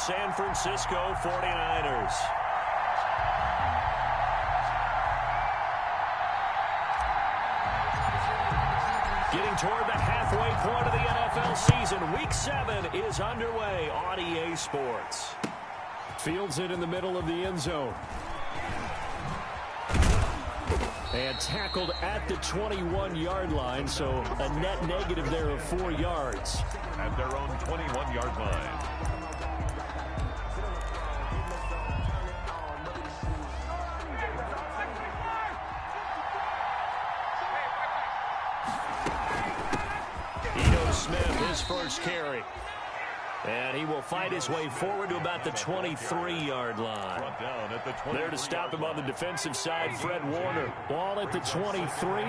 San Francisco 49ers. Getting toward the halfway point of the NFL season. Week 7 is underway on EA Sports. Fields it in the middle of the end zone. And tackled at the 21-yard line, so a net negative there of 4 yards. At their own 21-yard line. Smith, his first carry. And he will fight his way forward to about the 23-yard line. There to stop him on the defensive side, Fred Warner. Ball at the 23,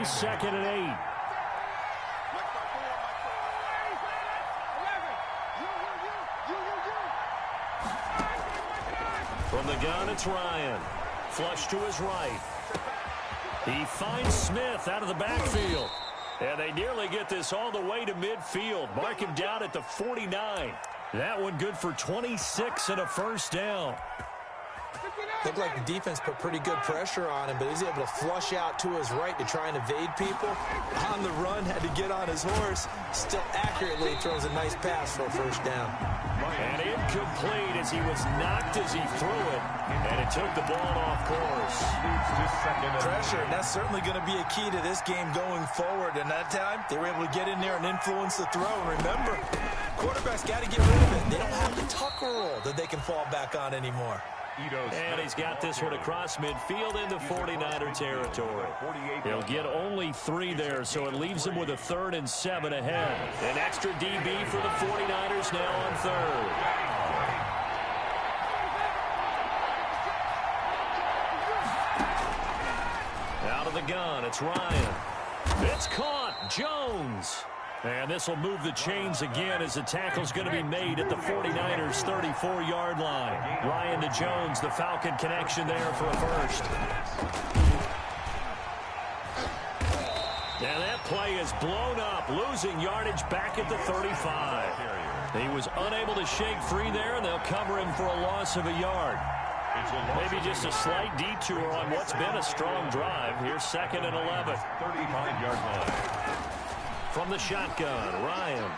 2nd and 8. From the gun, it's Ryan. Flush to his right. He finds Smith out of the backfield. And they nearly get this all the way to midfield. Mark him down at the 49. That one good for 26 and a first down. Looked like the defense put pretty good pressure on him, but he's able to flush out to his right to try and evade people. On the run, had to get on his horse. Still accurately throws a nice pass for a first down. And incomplete as he was knocked as he threw it. And it took the ball off course. Pressure, and that's certainly going to be a key to this game going forward. And that time, they were able to get in there and influence the throw. And remember, quarterbacks got to get rid of it. They don't have the tucker roll that they can fall back on anymore. And he's got this one across midfield into 49er territory. He'll get only 3 there, so it leaves him with a 3rd and 7 ahead. An extra DB for the 49ers now on 3rd. Out of the gun, it's Ryan. It's caught. Jones. And this will move the chains again as the tackle's going to be made at the 49ers' 34-yard line. Ryan to Jones, the Falcon connection there for a first. And that play is blown up, losing yardage back at the 35. He was unable to shake free there, and they'll cover him for a loss of a yard. Maybe just a slight detour on what's been a strong drive. Here's 2nd and 11. 35-yard line. From the shotgun, Ryan.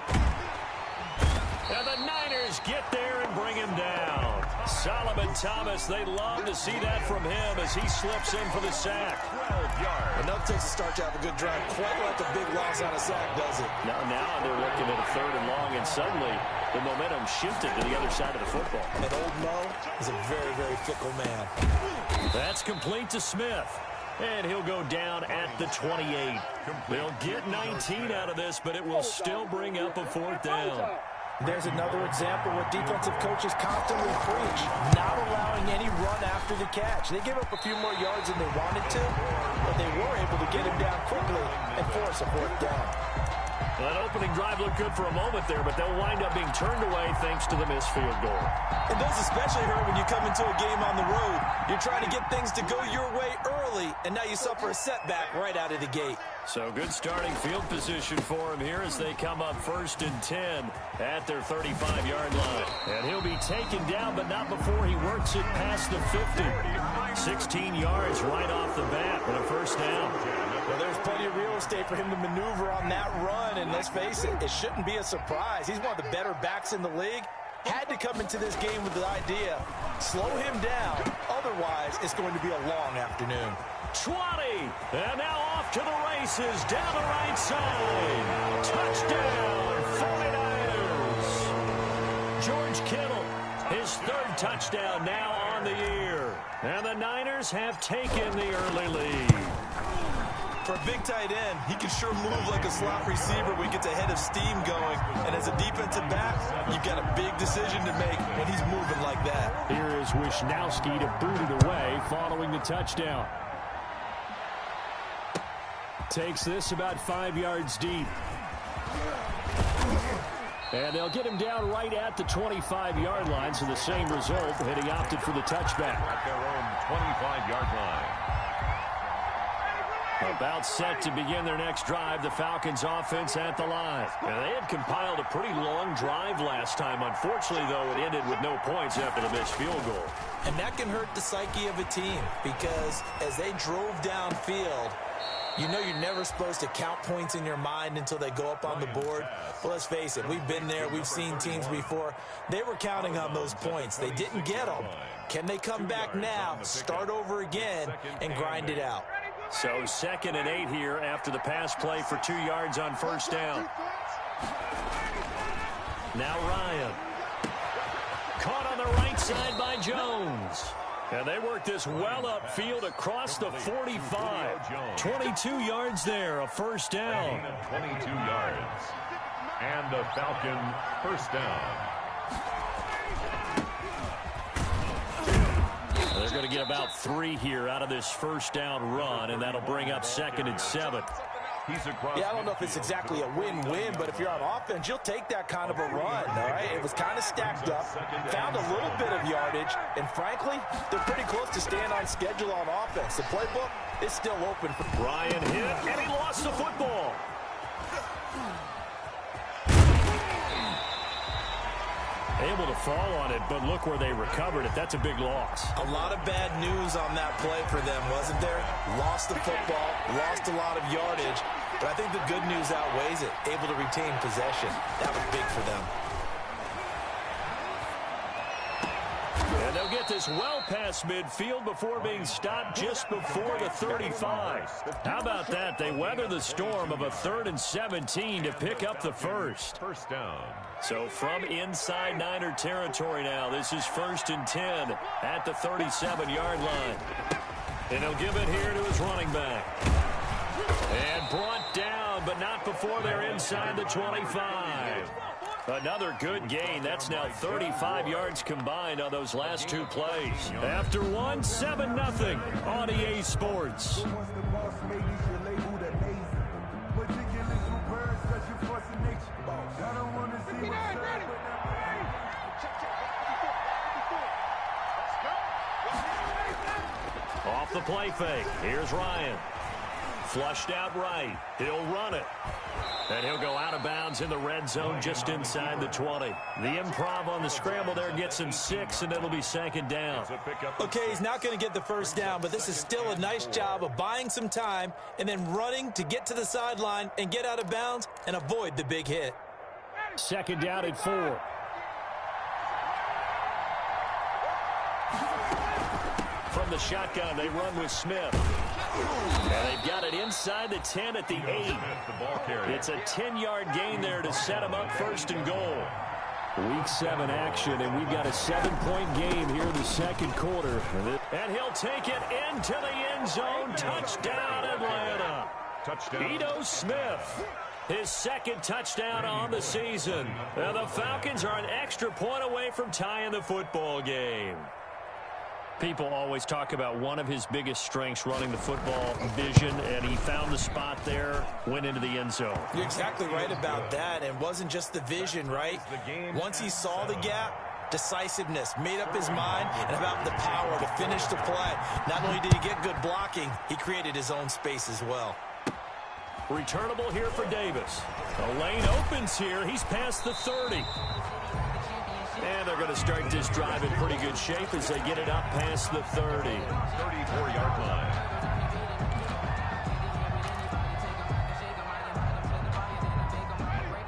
And the Niners get there and bring him down. Solomon Thomas, they love to see that from him as he slips in for the sack. 12 yards. Enough takes to start to have a good drive. Quite like a big loss on a sack, does it? Now they're looking at a 3rd and long, and suddenly the momentum shifted to the other side of the football. And old Mo is a very, very fickle man. That's complete to Smith. And he'll go down at the 28. They'll get 19 out of this, but it will still bring up a 4th down. There's another example what defensive coaches constantly preach, not allowing any run after the catch. They gave up a few more yards than they wanted to, but they were able to get him down quickly and force a 4th down. That opening drive looked good for a moment there, but they'll wind up being turned away thanks to the missed field goal. And those especially hurt when you come into a game on the road. You're trying to get things to go your way early, and now you suffer a setback right out of the gate. So good starting field position for him here as they come up 1st and 10 at their 35-yard line. And he'll be taken down, but not before he works it past the 50. 16 yards right off the bat with a first down. Well, there's plenty of real estate for him to maneuver on that run, and let's face it, it shouldn't be a surprise. He's one of the better backs in the league. Had to come into this game with the idea, slow him down, otherwise it's going to be a long afternoon. 20, and now off to the races, down the right side. Touchdown, 49ers. George Kittle, his 3rd touchdown now on the year. And the Niners have taken the early lead. For a big tight end, he can sure move like a slot receiver when he gets a head of steam going. And as a defensive back, you've got a big decision to make when he's moving like that. Here is Wisnowski to boot it away following the touchdown. Takes this about 5 yards deep. And they'll get him down right at the 25-yard line, so the same result, and he opted for the touchback. At their own 25-yard line. About set to begin their next drive, the Falcons offense at the line. And they had compiled a pretty long drive last time. Unfortunately, though, it ended with no points after the missed field goal. And that can hurt the psyche of a team because as they drove downfield, you know you're never supposed to count points in your mind until they go up on the board. Well, let's face it, we've been there. We've seen teams before. They were counting on those points. They didn't get them. Can they come back now, start over again, and grind it out? So 2nd and 8 here after the pass play for 2 yards on first down. Now Ryan. Caught on the right side by Jones. And they work this well upfield across the 45. 22 yards there, a first down. 22 yards. And a Falcon first down. They're going to get about 3 here out of this first down run, and that'll bring up 2nd and 7. Yeah, I don't know if it's exactly a win-win, but if you're on offense, you'll take that kind of a run, all right? It was kind of stacked up, found a little bit of yardage, and frankly, they're pretty close to staying on schedule on offense. The playbook is still open. Ryan hit, and he lost the football. Able to fall on it, but look where they recovered it. That's a big loss. A lot of bad news on that play for them, wasn't there? Lost the football, lost a lot of yardage, but I think the good news outweighs it. Able to retain possession. That was big for them. And they'll get this well past midfield before being stopped just before the 35. How about that? They weather the storm of a 3rd and 17 to pick up the first. First down. So from inside Niner territory now, this is 1st and 10 at the 37-yard line. And he'll give it here to his running back. And brought down, but not before they're inside the 25. Another good gain. That's now 35 yards combined on those last 2 plays. After one, 7-0 on EA Sports. Off the play fake. Here's Ryan. Flushed out right. He'll run it. And he'll go out of bounds in the red zone just inside the 20. The improv on the scramble there gets him 6, and it'll be 2nd down. Okay, he's not going to get the first down, but this is still a nice job of buying some time and then running to get to the sideline and get out of bounds and avoid the big hit. 2nd down at 4. From the shotgun, they run with Smith. And they've got it inside the 10 at the 8. It's a 10-yard gain there to set them up 1st and goal. Week 7 action, and we've got a 7-point game here in the 2nd quarter. And he'll take it into the end zone. Touchdown, Atlanta. Touchdown. Ito Smith. His 2nd touchdown on the season. And the Falcons are an extra point away from tying the football game. People always talk about one of his biggest strengths running the football, vision, and he found the spot there, went into the end zone. You're exactly right about that. It wasn't just the vision, right? Once he saw the gap, decisiveness, made up his mind, and about the power to finish the play. Not only did he get good blocking, he created his own space as well. Returnable here for Davis. The lane opens here. He's past the 30. And they're going to start this drive in pretty good shape as they get it up past the 30. 34-yard line.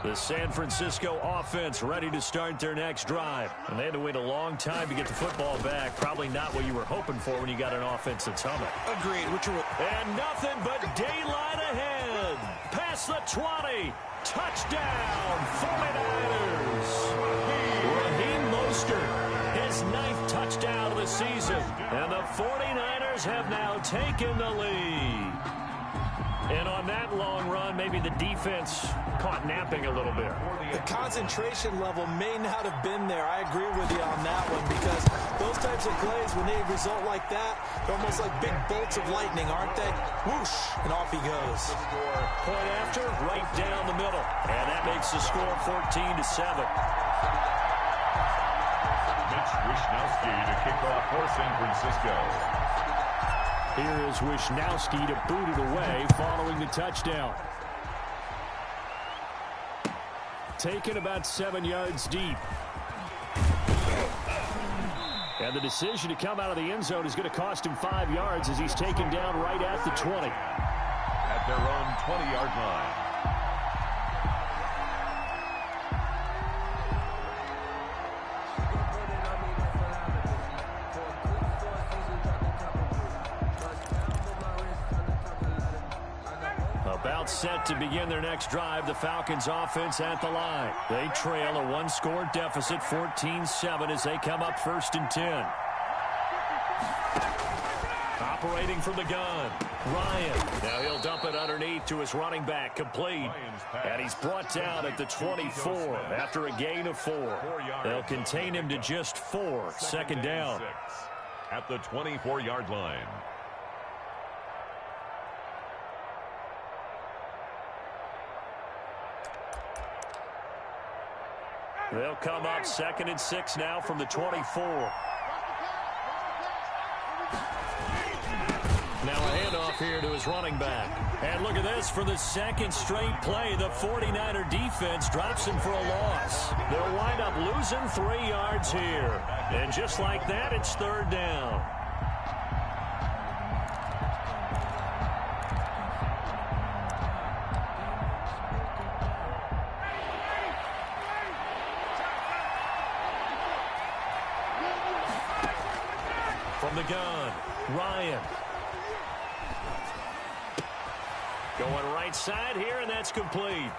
The San Francisco offense ready to start their next drive. And they had to wait a long time to get the football back. Probably not what you were hoping for when you got an offense that's humming. Agreed. And nothing but daylight ahead. Past the 20. Touchdown, 49ers. His 9th touchdown of the season. And the 49ers have now taken the lead. And on that long run, maybe the defense caught napping a little bit. The concentration level may not have been there. I agree with you on that one because those types of plays, when they result like that, they're almost like big bolts of lightning, aren't they? Whoosh, and off he goes. Point after, right down the middle. And that makes the score 14-7. Wishnowski to kick off for San Francisco. Here is Wisnowski to boot it away following the touchdown. Taken about 7 yards deep. And the decision to come out of the end zone is going to cost him 5 yards as he's taken down right at the 20. At their own 20-yard line. About set to begin their next drive, the Falcons offense at the line. They trail a one-score deficit, 14-7, as they come up 1st and 10. Operating from the gun, Ryan. Now he'll dump it underneath to his running back, complete. And he's brought down at the 24 after a gain of 4. They'll contain him to just 4, second down. At the 24-yard line. They'll come up 2nd and 6 now from the 24. Now a handoff here to his running back. And look at this, for the second straight play, the 49er defense drops him for a loss. They'll wind up losing 3 yards here. And just like that, it's 3rd down. From the gun, Ryan. Going right side here, and that's complete.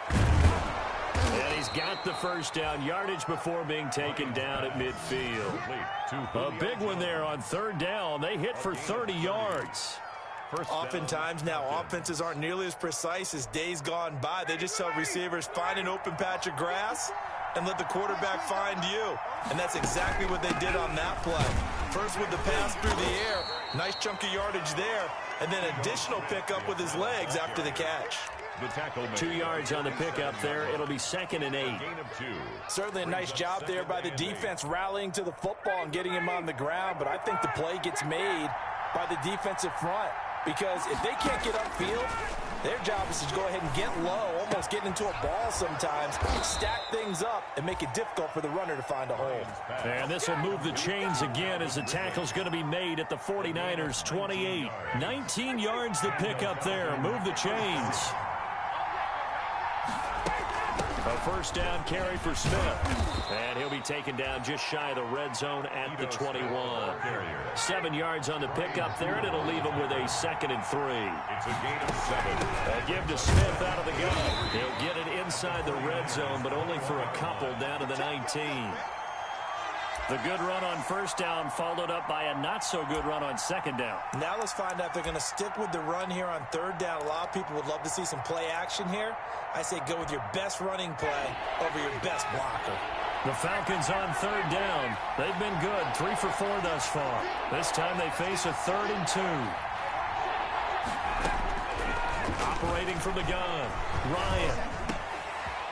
And he's got the first down, yardage before being taken down at midfield. A big one there on 3rd down. They hit for 30 yards. Oftentimes now, offenses aren't nearly as precise as days gone by. They just tell receivers, find an open patch of grass and let the quarterback find you. And that's exactly what they did on that play. First with the pass through the air, nice chunk of yardage there, and then additional pickup with his legs after the catch. The tackle 2 yards on the pickup there. It'll be 2nd and 8. Gain of 2. Certainly a nice job there by the defense rallying to the football and getting him on the ground, but I think the play gets made by the defensive front, because if they can't get upfield, their job is to go ahead and get low, almost get into a ball sometimes, stack things up, and make it difficult for the runner to find a hole. And this will move the chains again as the tackle's going to be made at the 49ers 28. 19 yards to pick up there. Move the chains. A first down carry for Smith. And he'll be taken down just shy of the red zone at the 21. 7 yards on the pickup there, and it'll leave him with a 2nd and 3. It's a gain of 7. A give to Smith out of the gun. He'll get it inside the red zone, but only for a couple down to the 19. The good run on first down followed up by a not-so-good run on second down. Now let's find out if they're going to stick with the run here on 3rd down. A lot of people would love to see some play action here. I say go with your best running play over your best blocker. The Falcons on 3rd down. They've been good, 3 for 4 thus far. This time they face a 3rd and 2. Operating from the gun, Ryan.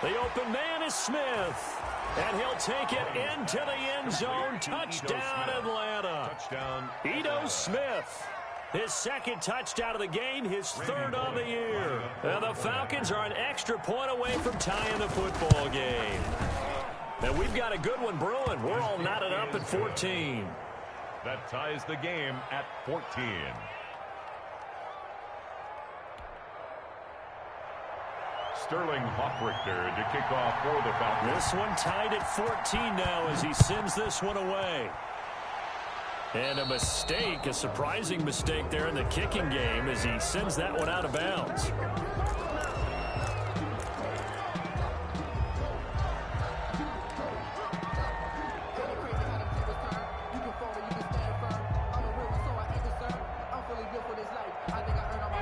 The open man is Smith. And he'll take it into the end zone. Touchdown, Atlanta. Touchdown. Ito Smith. His 2nd touchdown of the game, his 3rd of the year. And the Falcons are an extra point away from tying the football game. And we've got a good one brewing. We're all knotted up at 14. That ties the game at 14. Sterling Hoffrichter to kick off for the Falcons. This one tied at 14 now as he sends this one away. And a mistake, a surprising mistake there in the kicking game as he sends that one out of bounds.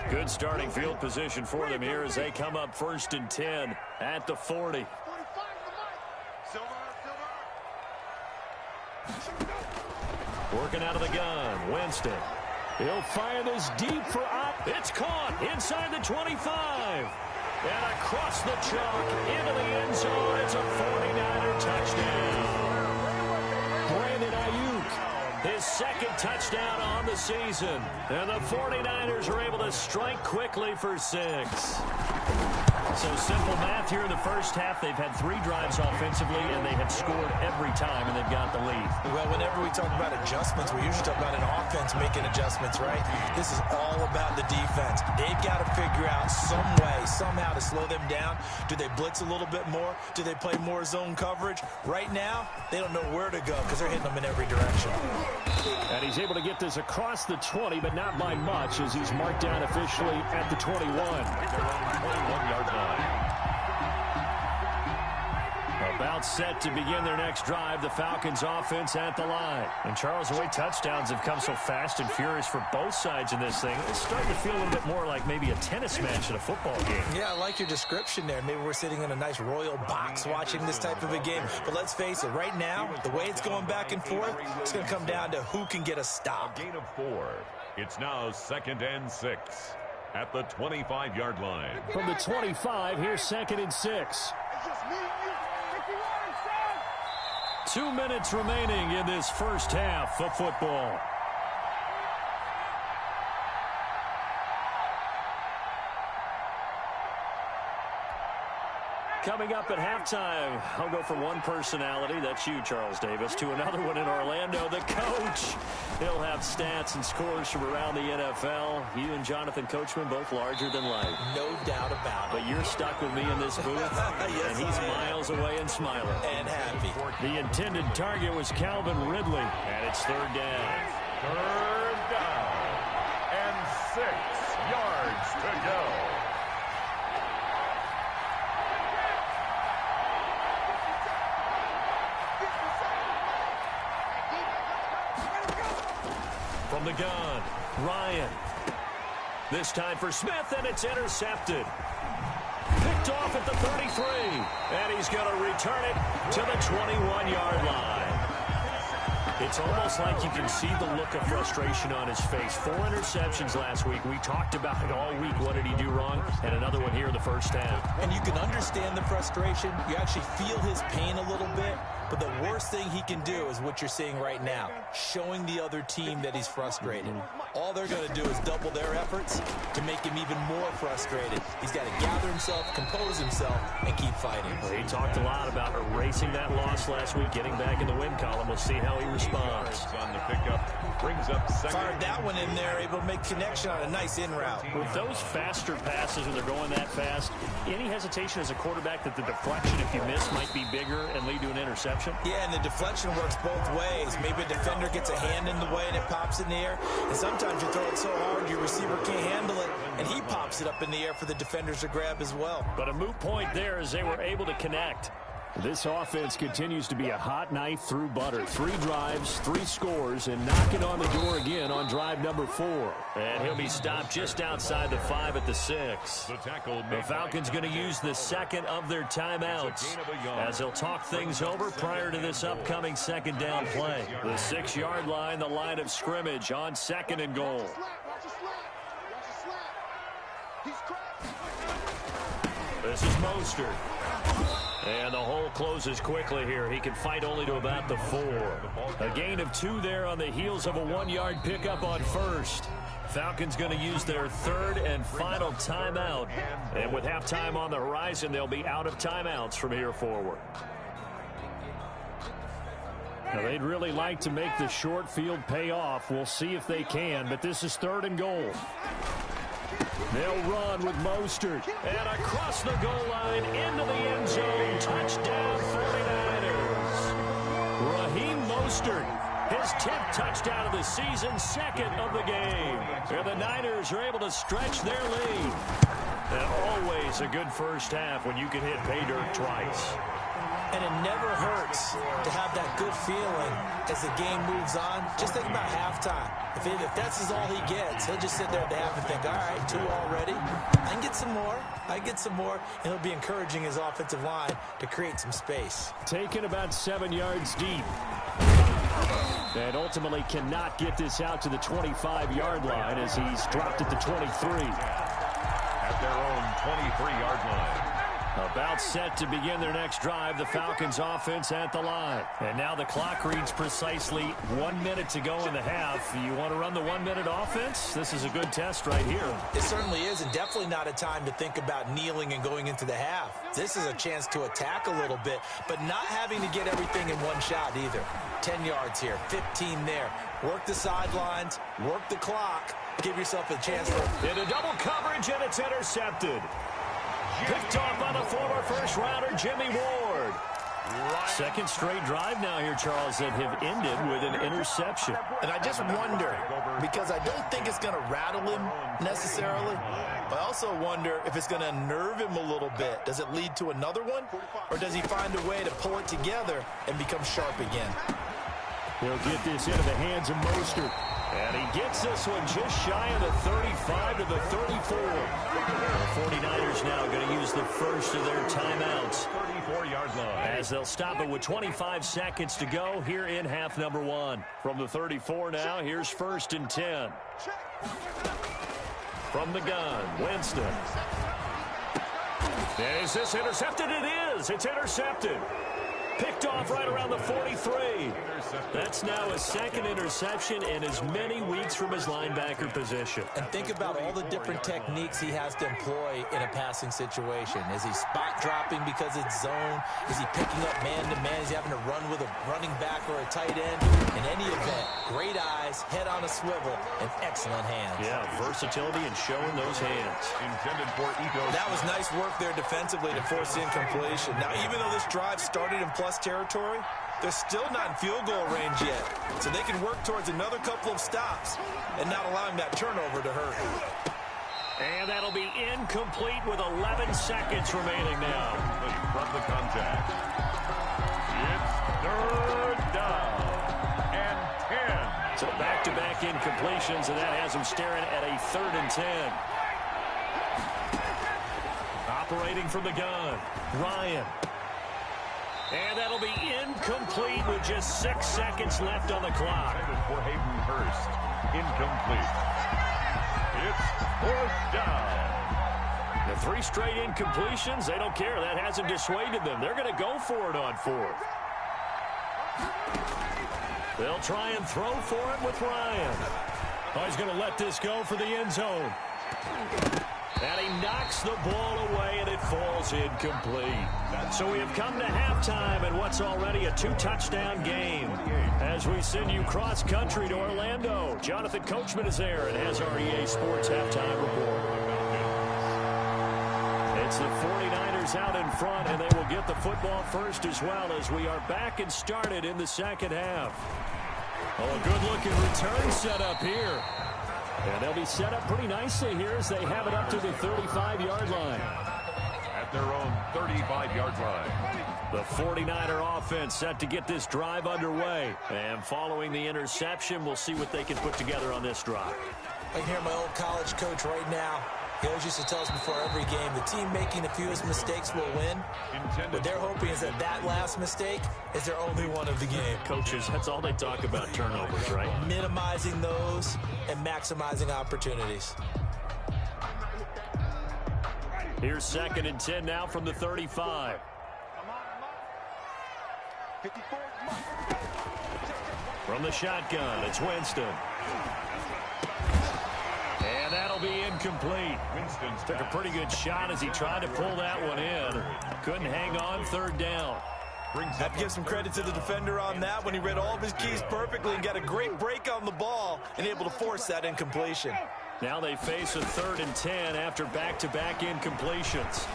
Good starting field position for them here as they come up 1st and 10 at the 40. Working out of the gun, Winston. He'll fire this deep for up. It's caught inside the 25. And across the chalk into the end zone. It's a 49er touchdown. Brandon Ayuk. His second touchdown on the season. And the 49ers are able to strike quickly for 6. So simple math here in the first half. They've had 3 drives offensively, and they have scored every time, and they've got the lead. Well, whenever we talk about adjustments, we usually talk about an offense making adjustments, right? This is all about the defense. They've got to figure out some way, somehow to slow them down. Do they blitz a little bit more? Do they play more zone coverage? Right now, they don't know where to go because they're hitting them in every direction. And he's able to get this across the 20, but not by much, as he's marked down officially at the 21. 21-yard line. About set to begin their next drive, the Falcons offense at the line. And Charles, the way touchdowns have come so fast and furious for both sides in this thing, it's starting to feel a little bit more like maybe a tennis match at a football game. Yeah, I like your description there. Maybe we're sitting in a nice royal box watching this type of a game. But let's face it, right now, the way it's going back and forth, it's going to come down to who can get a stop. A gain of 4. It's now 2nd and 6 at the 25-yard line. From the 25, here's 2nd and 6. 2 minutes remaining in this first half of football. Coming up at halftime, I'll go from one personality, that's you, Charles Davis, to another one in Orlando, the coach. He'll have stats and scores from around the NFL. You and Jonathan Coachman, both larger than life. No doubt about it. But you're stuck with me in this booth, yes, and he's miles away and smiling. And happy. The intended target was Calvin Ridley, and it's 3rd down. 3rd down and 6 yards to go. From the gun, Ryan. This time for Smith, and it's intercepted. Picked off at the 33, and he's going to return it to the 21-yard line. It's almost like you can see the look of frustration on his face. 4 interceptions last week. We talked about it all week. What did he do wrong? And another one here in the first half. And you can understand the frustration. You actually feel his pain a little bit. But the worst thing he can do is what you're seeing right now, showing the other team that he's frustrated. All they're going to do is double their efforts to make him even more frustrated. He's got to gather himself, compose himself, and keep fighting. Well, he talked a lot about erasing that loss last week, getting back in the win column. We'll see how he responds. On the pickup, brings up 2nd. Fired that one in there, able to make connection on a nice in route. With those faster passes when they're going that fast, any hesitation as a quarterback that the deflection, if you miss, might be bigger and lead to an interception? Yeah, and the deflection works both ways. Maybe a defender gets a hand in the way and it pops in the air. And sometimes you throw it so hard your receiver can't handle it, and he pops it up in the air for the defenders to grab as well. But a moot point there as they were able to connect. This offense continues to be a hot knife through butter. 3 drives, 3 scores, and knocking on the door again on drive number 4. And he'll be stopped just outside the 5 at the 6. The Falcons going to use the second of their timeouts as they'll talk things over prior to this upcoming 2nd down play. The 6-yard line, the line of scrimmage on 2nd and goal. This is Mostert. And the hole closes quickly here. He can fight only to about the 4. A gain of 2 there on the heels of a 1-yard pickup on 1st. Falcons going to use their 3rd and final timeout. And with halftime on the horizon, they'll be out of timeouts from here forward. Now, they'd really like to make the short field pay off. We'll see if they can, but this is 3rd and goal. They'll run with Mostert. And across the goal line into the end zone. Touchdown 49ers. Raheem Mostert, his 10th touchdown of the season, 2nd of the game. And the Niners are able to stretch their lead. And always a good first half when you can hit pay dirt twice. And it never hurts to have that good feeling as the game moves on. Just think about halftime. If that's all he gets, he'll just sit there at the half and think, all right, 2 already. I can get some more. I can get some more. And he'll be encouraging his offensive line to create some space. Taken about 7 yards deep. And ultimately cannot get this out to the 25-yard line as he's dropped at the 23. At their own 23-yard line. About set to begin their next drive, the Falcons offense at the line. And now the clock reads precisely 1 minute to go in the half. You want to run the 1 minute offense? This is a good test right here. It certainly is, and definitely not a time to think about kneeling and going into the half. This is a chance to attack a little bit, but not having to get everything in one shot either. 10 yards here, 15 there. Work the sidelines, work the clock, give yourself a chance for into double coverage, and it's intercepted. Picked off by the former first-rounder, Jimmy Ward. Second straight drive now here, Charles, that have ended with an interception. And I just wonder, because I don't think it's going to rattle him necessarily, but I also wonder if it's going to unnerve him a little bit. Does it lead to another one, or does he find a way to pull it together and become sharp again? He'll get this into the hands of Mostert. And he gets this one just shy of the 35 to the 34. The 49ers now going to use the first of their timeouts. 34-yard line. As they'll stop it with 25 seconds to go here in half number 1. From the 34 now, here's 1st and 10. From the gun, Winston. And is this intercepted? It is. It's intercepted. Picked off right around the 43. That's now his second interception in as many weeks from his linebacker position. And think about all the different techniques he has to employ in a passing situation. Is he spot dropping because it's zone? Is he picking up man-to-man? Is he having to run with a running back or a tight end? In any event, great eyes, head on a swivel, and excellent hands. Yeah, versatility and showing those hands. Intended for Ito. That was nice work there defensively to force the incompletion. Now, even though this drive started in plus territory, they're still not in field goal range yet. So they can work towards another couple of stops and not allowing that turnover to hurt. And that'll be incomplete with 11 seconds remaining now. From the contact. It's 3rd down and 10. So back-to-back incompletions, and that has him staring at a 3rd and 10. Operating from the gun, Ryan. And that'll be incomplete with just 6 seconds left on the clock. For Hayden Hurst. Incomplete. It's 4th down. The 3 straight incompletions, they don't care. That hasn't dissuaded them. They're going to go for it on 4th. They'll try and throw for it with Ryan. Oh, he's going to let this go for the end zone. And he knocks the ball away, and it falls incomplete. So we have come to halftime in what's already a 2-touchdown game. As we send you cross-country to Orlando, Jonathan Coachman is there and has our EA Sports halftime report. It's the 49ers out in front, and they will get the football first as well as we are back and started in the second half. Oh, a good-looking return set up here. And they'll be set up pretty nicely here as they have it up to the 35-yard line. At their own 35-yard line. The 49er offense set to get this drive underway. And following the interception, we'll see what they can put together on this drive. I can hear my old college coach right now. He always used to tell us before every game, the team making the fewest mistakes will win. What they're hoping is that that last mistake is their only one of the game. Coaches, that's all they talk about, turnovers, right? Minimizing those and maximizing opportunities. Here's 2nd and 10 now from the 35. From the shotgun, it's Winston. And that'll be incomplete. Winston took a pretty good shot as he tried to pull that one in. Couldn't hang on, 3rd down. Have to give some credit to the defender on that when he read all of his keys perfectly and got a great break on the ball and able to force that incompletion. Now they face a 3rd and 10 after back-to-back incompletions.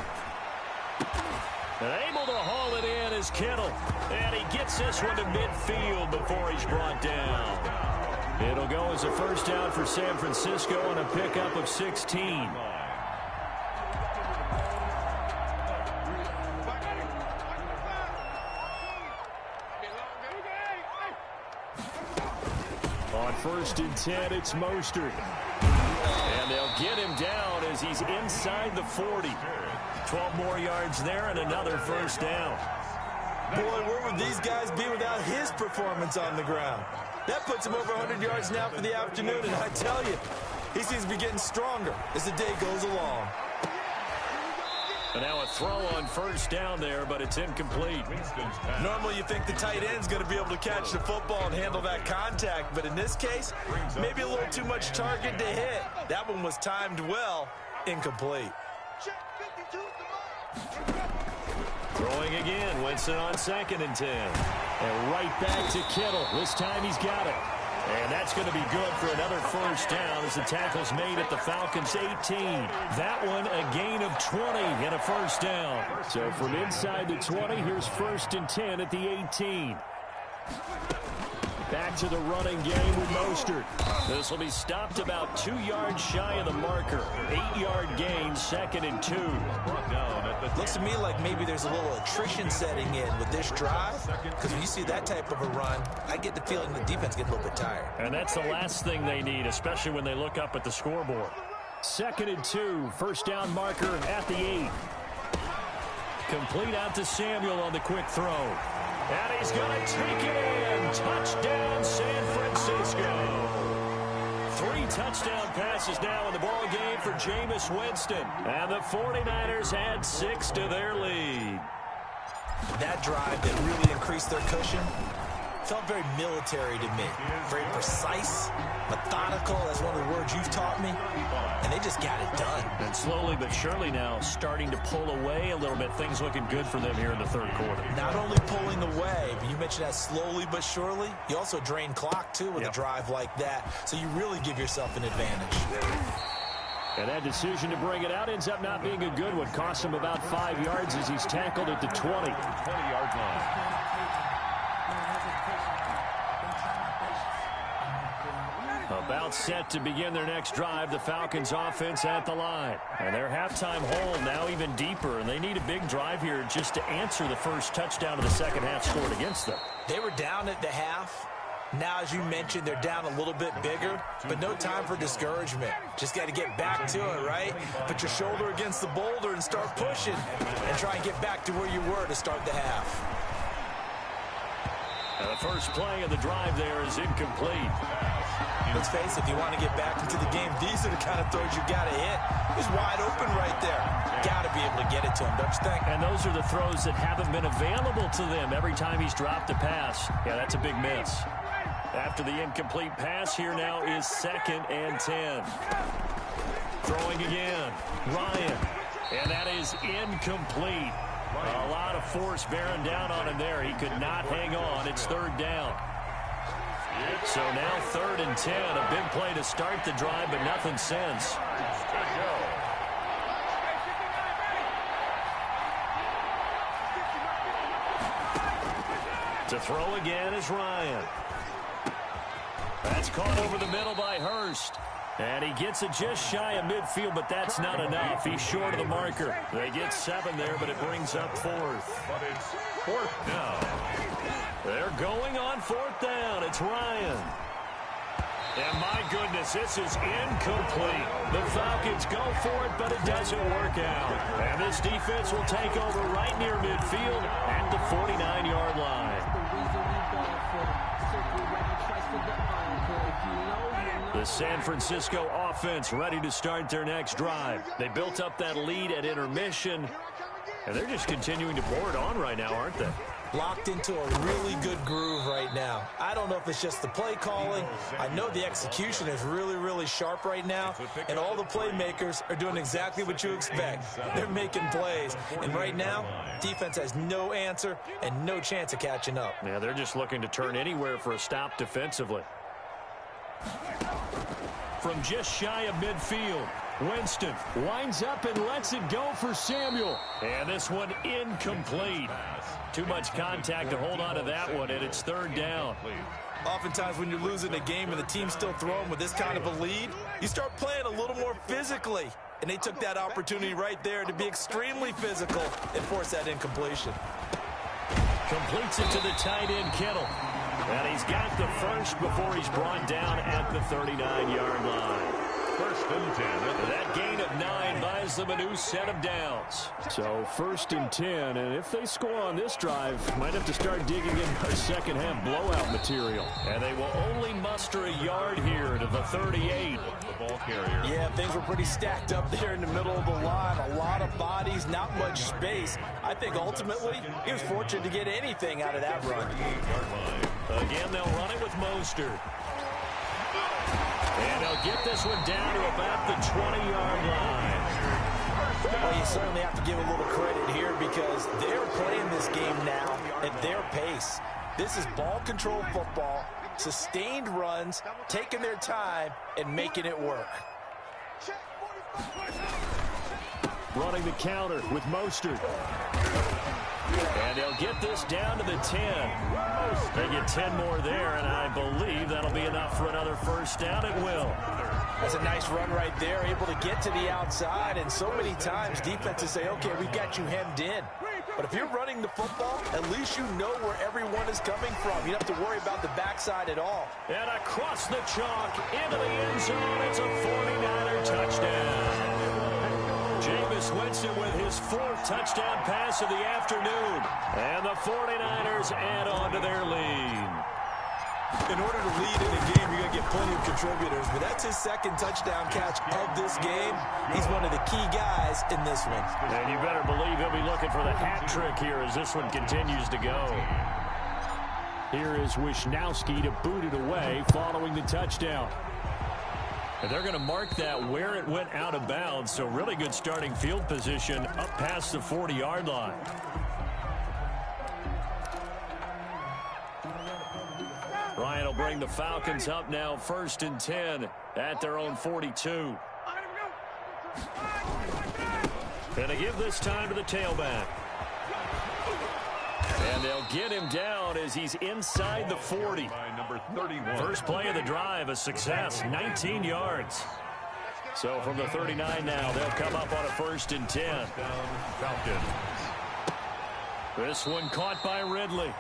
And able to haul it in is Kittle. And he gets this one to midfield before he's brought down. It'll go as a 1st down for San Francisco on a pickup of 16. On 1st and 10, it's Mostert. And they'll get him down as he's inside the 40. 12 more yards there and another 1st down. Boy, where would these guys be without his performance on the ground? That puts him over 100 yards now for the afternoon, and I tell you, he seems to be getting stronger as the day goes along. And now a throw on first down there, but it's incomplete. Normally you think the tight end's going to be able to catch the football and handle that contact, but in this case, maybe a little too much target to hit. That one was timed well, incomplete. Throwing again, Winston on 2nd and 10. And right back to Kittle. This time he's got it. And that's going to be good for another first down as the tackle's made at the Falcons' 18. That one a gain of 20 and a first down. So from inside the 20, here's 1st and 10 at the 18. Back to the running game with Mostert. This will be stopped about 2 yards shy of the marker. 8-yard gain, 2nd and 2. Looks to me like maybe there's a little attrition setting in with this drive, because when you see that type of a run, I get the feeling the defense gets a little bit tired. And that's the last thing they need, especially when they look up at the scoreboard. 2nd and 2, first down marker at the 8. Complete out to Samuel on the quick throw. And he's going to take it in. Touchdown, San Francisco. 3 touchdown passes now in the ball game for Jameis Winston. And the 49ers add 6 to their lead. That drive that really increased their cushion felt very military to me. Very precise, methodical. That's one of the words you've taught me. And they just got it done. And slowly but surely now starting to pull away a little bit. Things looking good for them here in the 3rd quarter. Not only pulling away, but you mentioned that slowly but surely. You also drain clock, too, with a drive like that. So you really give yourself an advantage. And that decision to bring it out ends up not being a good one. Costs him about 5 yards as he's tackled at the 20. 20-yard line. About set to begin their next drive, the Falcons offense at the line. And their halftime hole now even deeper, and they need a big drive here just to answer the first touchdown of the second half scored against them. They were down at the half. Now, as you mentioned, they're down a little bit bigger, but no time for discouragement. Just got to get back to it, right? Put your shoulder against the boulder and start pushing and try and get back to where you were to start the half. And the first play of the drive there is incomplete. Let's face it, if you want to get back into the game, these are the kind of throws you got to hit. He's wide open right there. Got to be able to get it to him, don't you think? And those are the throws that haven't been available to them every time he's dropped a pass. Yeah, that's a big miss. After the incomplete pass, here now is 2nd and 10. Throwing again, Ryan. And that is incomplete. A lot of force bearing down on him there. He could not hang on. It's 3rd down. So now 3rd and 10. A big play to start the drive, but nothing since. To throw again is Ryan. That's caught over the middle by Hurst. And he gets it just shy of midfield, but that's not enough. He's short of the marker. They get 7 there, but it brings up 4th. But it's 4th down. They're going on 4th down. It's Ryan. And my goodness, this is incomplete. The Falcons go for it, but it doesn't work out. And this defense will take over right near midfield at the 49-yard line. The San Francisco offense ready to start their next drive. They built up that lead at intermission, and they're just continuing to pour it on right now, aren't they? Locked into a really good groove right now. I don't know if it's just the play calling. I know the execution is really, really sharp right now, and all the playmakers are doing exactly what you expect. They're making plays, and right now, defense has no answer and no chance of catching up. Yeah, they're just looking to turn anywhere for a stop defensively. From just shy of midfield, Winston winds up and lets it go for Samuel. And this one incomplete. Too much contact to hold on to that one, and it's 3rd down. Oftentimes when you're losing a game and the team's still throwing with this kind of a lead, you start playing a little more physically. And they took that opportunity right there to be extremely physical and force that incompletion. Completes it to the tight end, Kittle. And he's got the first before he's brought down at the 39-yard line. First and 10. That gain of 9 buys them a new set of downs. So first and 10, and if they score on this drive, might have to start digging in our second half blowout material. And they will only muster a yard here to the 38. The ball carrier. Yeah, things were pretty stacked up there in the middle of the line. A lot of bodies, not much space. I think ultimately he was fortunate to get anything out of that run. Again, they'll run it with Mostert. And they'll get this one down to about the 20-yard line. Well, you certainly have to give a little credit here because they're playing this game now at their pace. This is ball control football, sustained runs, taking their time, and making it work. Running the counter with Mostert. And they'll get this down to the 10. They get 10 more there, and I believe that'll be enough for another first down. It will. That's a nice run right there, able to get to the outside, and so many times defenses say, okay, we've got you hemmed in. But if you're running the football, at least you know where everyone is coming from. You don't have to worry about the backside at all. And across the chalk, into the end zone, it's a 49er touchdown. Jameis Winston with his 4th touchdown pass of the afternoon. And the 49ers add on to their lead. In order to lead in a game, you're going to get plenty of contributors, but that's his 2nd touchdown catch of this game. He's one of the key guys in this one. And you better believe he'll be looking for the hat trick here as this one continues to go. Here is Wisnowski to boot it away following the touchdown. And they're going to mark that where it went out of bounds, so really good starting field position up past the 40-yard line. Ryan will bring the Falcons up now, 1st and 10 at their own 42. And they give this time to the tailback. And they'll get him down as he's inside the 40. By number 31. First play of the drive, a success, 19 yards. So from the 39 now, they'll come up on a 1st and 10. Down Falcons. This one caught by Ridley.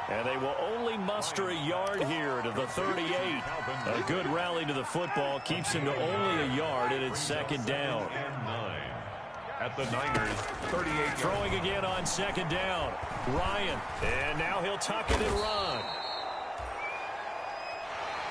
And they will only muster a yard here to the 38. A good rally to the football keeps him to only a yard, and it's 2nd down. And 9. At the Niners, 38. Throwing again on 2nd down. Ryan. And now he'll tuck it and run.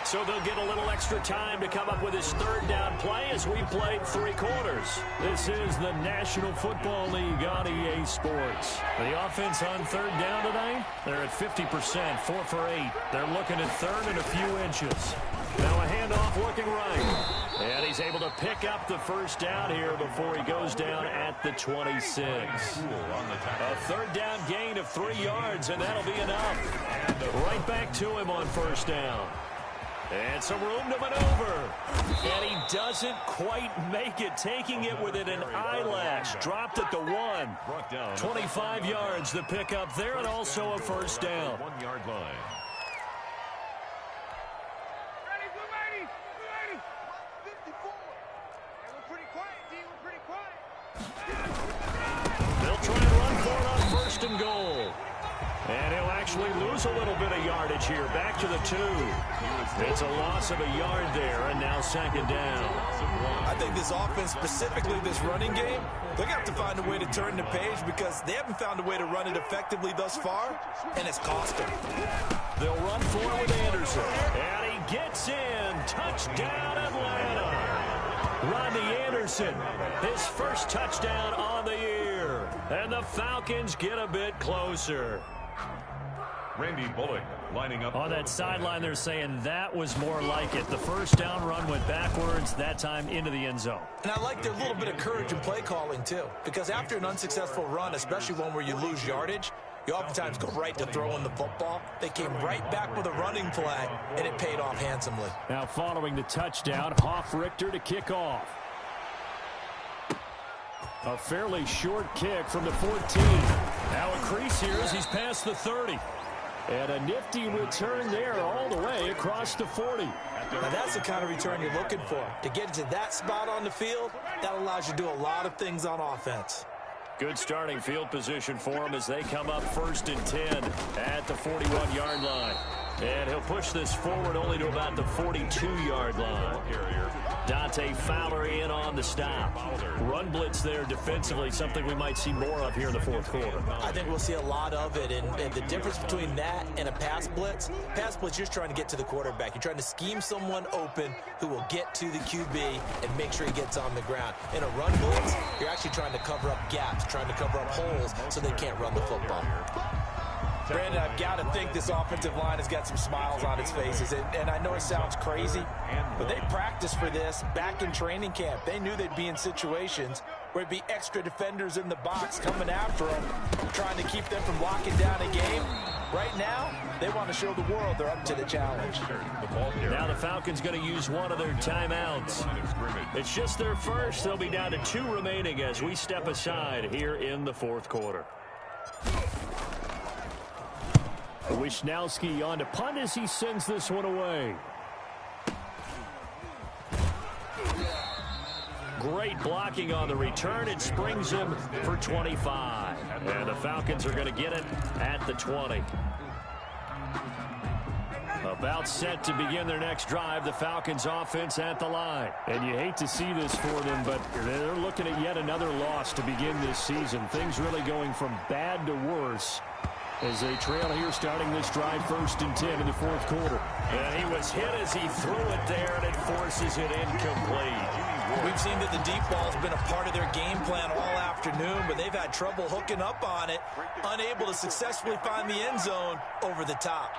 So they'll get a little extra time to come up with his 3rd down play as we played 3 quarters. This is the National Football League on EA Sports. The offense on 3rd down tonight, they're at 50%, 4 for 8. They're looking at 3rd and a few inches. Now a handoff looking right. And he's able to pick up the 1st down here before he goes down at the 26. A 3rd down gain of 3 yards, and that'll be enough. Right back to him on 1st down. And some room to maneuver. And he doesn't quite make it, taking it within an eyelash. Dropped at the 1. 25 yards to pick up there, and also a 1st down. 1-yard line. They'll try and run for it on 1st and goal. And he'll actually lose a little bit of yardage here. Back to the 2. It's a loss of a yard there, and now 2nd down. I think this offense, specifically this running game, they're going to have to find a way to turn the page because they haven't found a way to run it effectively thus far, and it's cost them. They'll run for it with Anderson. And he gets in. Touchdown, Atlanta. Rodney Anderson, his 1st touchdown on the year. And the Falcons get a bit closer. Randy Bullock lining up. On that sideline, they're saying that was more like it. The 1st down run went backwards, that time into the end zone. And I like their little bit of courage in play calling, too, because after an unsuccessful run, especially one where you lose yardage, you oftentimes go right to throwing the football. They came right back with a running flag, and it paid off handsomely. Now following the touchdown, Hoff-Richter to kick off. A fairly short kick from the 14. Now a crease here as he's past the 30. And a nifty return there all the way across the 40. Now that's the kind of return you're looking for. To get to that spot on the field, that allows you to do a lot of things on offense. Good starting field position for them as they come up 1st and 10 at the 41-yard line. And he'll push this forward only to about the 42-yard line. Dante Fowler in on the stop. Run blitz there defensively, something we might see more of here in the fourth quarter. I think we'll see a lot of it, and the difference between that and a pass blitz, you're just trying to get to the quarterback. You're trying to scheme someone open who will get to the QB and make sure he gets on the ground. In a run blitz, you're actually trying to cover up gaps, trying to cover up holes so they can't run the football. Brandon, I've got to think this offensive line has got some smiles on its faces. And I know it sounds crazy, but they practiced for this back in training camp. They knew they'd be in situations where it'd be extra defenders in the box coming after them, trying to keep them from locking down a game. Right now, they want to show the world they're up to the challenge. Now the Falcons going to use one of their timeouts. It's just their first. They'll be down to 2 remaining as we step aside here in the fourth quarter. Wishnowski on to punt as he sends this one away. Great blocking on the return. It springs him for 25. And the Falcons are going to get it at the 20. About set to begin their next drive. The Falcons offense at the line. And you hate to see this for them, but they're looking at yet another loss to begin this season. Things really going from bad to worse as they trail here starting this drive 1st and 10 in the fourth quarter. And he was hit as he threw it there, and it forces it incomplete. We've seen that the deep ball has been a part of their game plan all afternoon, but they've had trouble hooking up on it, unable to successfully find the end zone over the top.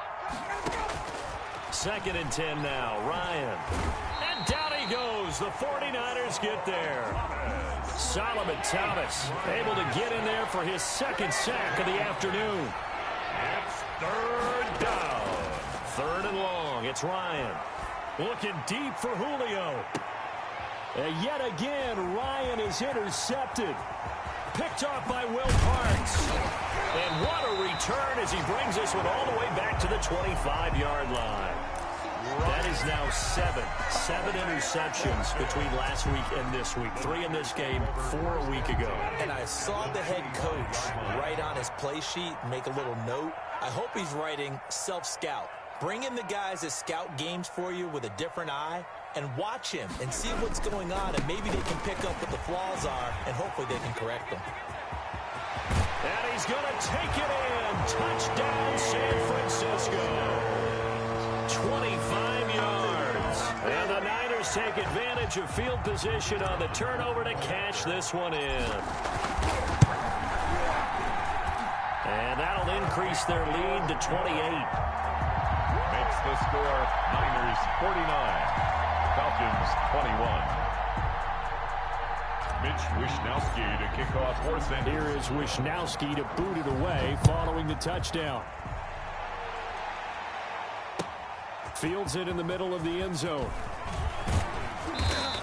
2nd and 10 now. Ryan. And down he goes. The 49ers get there. Solomon Thomas able to get in there for his 2nd sack of the afternoon. It's 3rd down. 3rd and long. It's Ryan. Looking deep for Julio. And yet again, Ryan is intercepted. Picked off by Will Parks. And what a return as he brings this one all the way back to the 25-yard line. That is now 7 interceptions between last week and this week. 3 in this game, 4 a week ago. And I saw the head coach write on his play sheet, make a little note. I hope he's writing self-scout. Bring in the guys that scout games for you with a different eye and watch him and see what's going on, and maybe they can pick up what the flaws are, and hopefully they can correct them. And he's going to take it in. Touchdown, San Francisco. 25 yards. And the Niners take advantage of field position on the turnover to cash this one in. And that'll increase their lead to 28. Makes the score Niners 49. Falcons 21. Mitch Wishnowski to kick off for San. Here is Wishnowski to boot it away following the touchdown. Fields it in the middle of the end zone.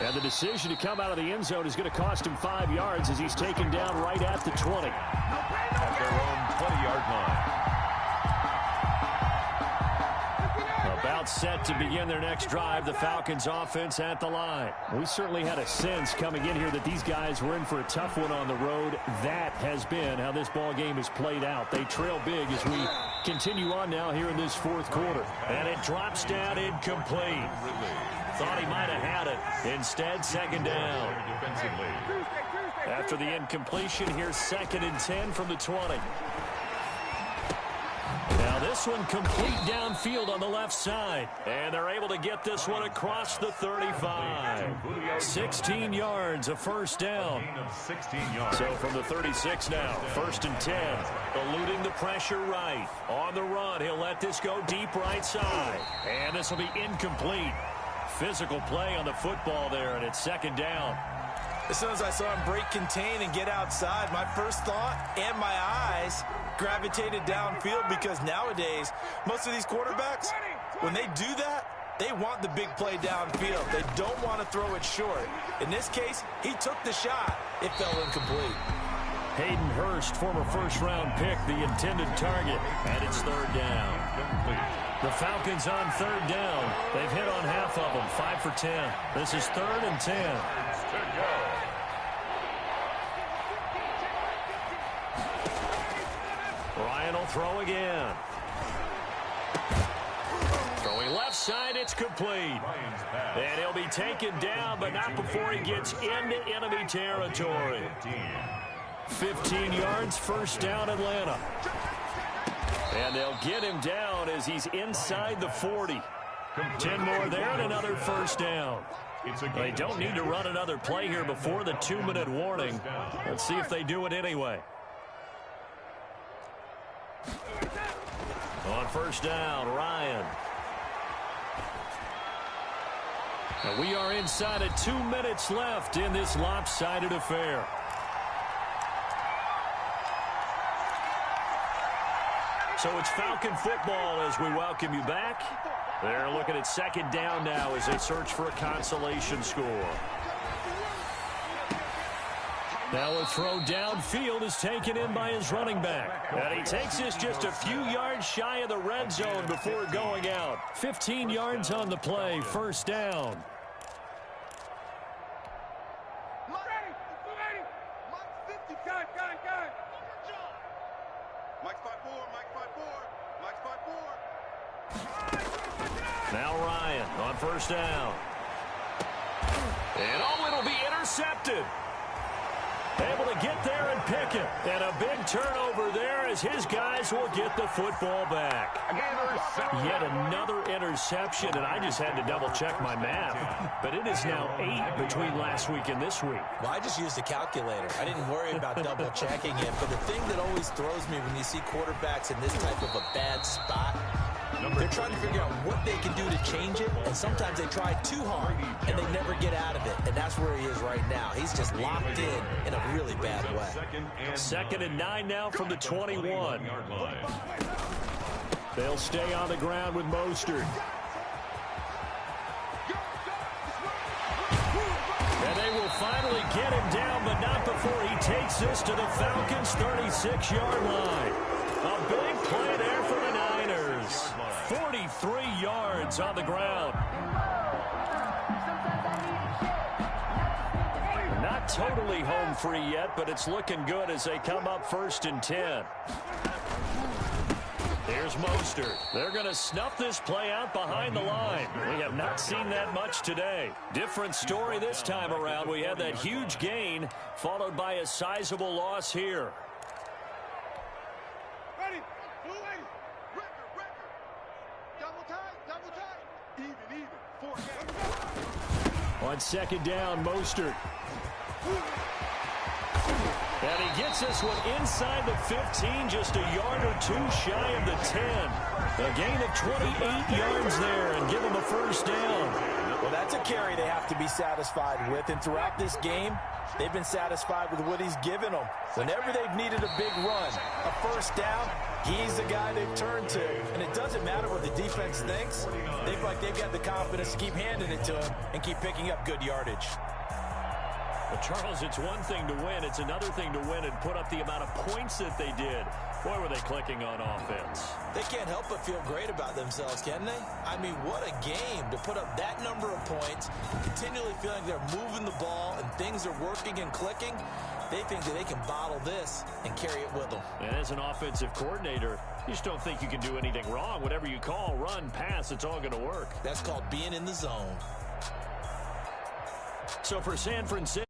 And the decision to come out of the end zone is going to cost him 5 yards as he's taken down right at the 20. At their own 20-yard line. About set to begin their next drive, the Falcons offense at the line. We certainly had a sense coming in here that these guys were in for a tough one on the road. That has been how this ball game has played out. They trail big as we continue on now here in this fourth quarter. And it drops down incomplete. Thought he might have had it. Instead, 2nd down. After the incompletion, here's 2nd and 10 from the 20. Now this one complete downfield on the left side. And they're able to get this one across the 35. 16 yards, a 1st down. 16 yards. So from the 36 now, 1st and 10. Eluding the pressure right. On the run, he'll let this go deep right side. And this will be incomplete. Physical play on the football there, and it's 2nd down. As soon as I saw him break contain and get outside, my first thought and my eyes gravitated downfield, because nowadays, most of these quarterbacks, when they do that, they want the big play downfield. They don't want to throw it short. In this case, he took the shot. It fell incomplete. Hayden Hurst, former 1st-round pick, the intended target, and it's 3rd down. The Falcons on 3rd down. They've hit on half of them, 5 for 10. This is 3rd and 10. Ryan will throw again. side. It's complete. And he'll be taken down, but not before he gets into enemy territory. 15 yards, first down, Atlanta. And they'll get him down as he's inside the 40. 10 more there and another first down. They don't need to run another play here before the 2-minute warning. Let's see if they do it anyway. On first down, Ryan. And we are inside of 2 minutes left in this lopsided affair. So it's Falcon football as we welcome you back. They're looking at second down now as they search for a consolation score. Now a throw downfield is taken in by his running back. And he takes this just a few yards shy of the red zone before going out. 15 yards on the play, first down. Now Ryan on first down. And oh, it'll be intercepted. Able to get there and pick it. And a big turnover there as his guys will get the football back. Yet another interception, and I just had to double-check my math. But it is now 8 between last week and this week. Well, I just used a calculator. I didn't worry about double-checking it. But the thing that always throws me when you see quarterbacks in this type of a bad spot, they're trying to figure out what they can do to change it, and sometimes they try too hard, and they never get out of it, and that's where he is right now. He's just locked in a really bad way. Second and 9 now from the 21. They'll stay on the ground with Mostert. And they will finally get him down, but not before he takes this to the Falcons' 36-yard line. A big play there for the Niners. 43 yards on the ground. Not totally home free yet, but it's looking good as they come up first and 10. Here's Mostert. They're going to snuff this play out behind the line. We have not seen that much today. Different story this time around. We had that huge gain followed by a sizable loss here. On second down, Mostert. And he gets this one inside the 15, just a yard or two shy of the 10. A gain of 28 yards there and give him a first down. Well, that's a carry they have to be satisfied with. And throughout this game, they've been satisfied with what he's given them. Whenever they've needed a big run, a first down, he's the guy they've turned to. And it doesn't matter what the defense thinks. They feel like they've got the confidence to keep handing it to him and keep picking up good yardage. But Charles, it's one thing to win. It's another thing to win and put up the amount of points that they did. Boy, were they clicking on offense. They can't help but feel great about themselves, can they? I mean, what a game to put up that number of points, continually feeling they're moving the ball and things are working and clicking. They think that they can bottle this and carry it with them. And as an offensive coordinator, you just don't think you can do anything wrong. Whatever you call, run, pass, it's all going to work. That's called being in the zone. So for San Francisco,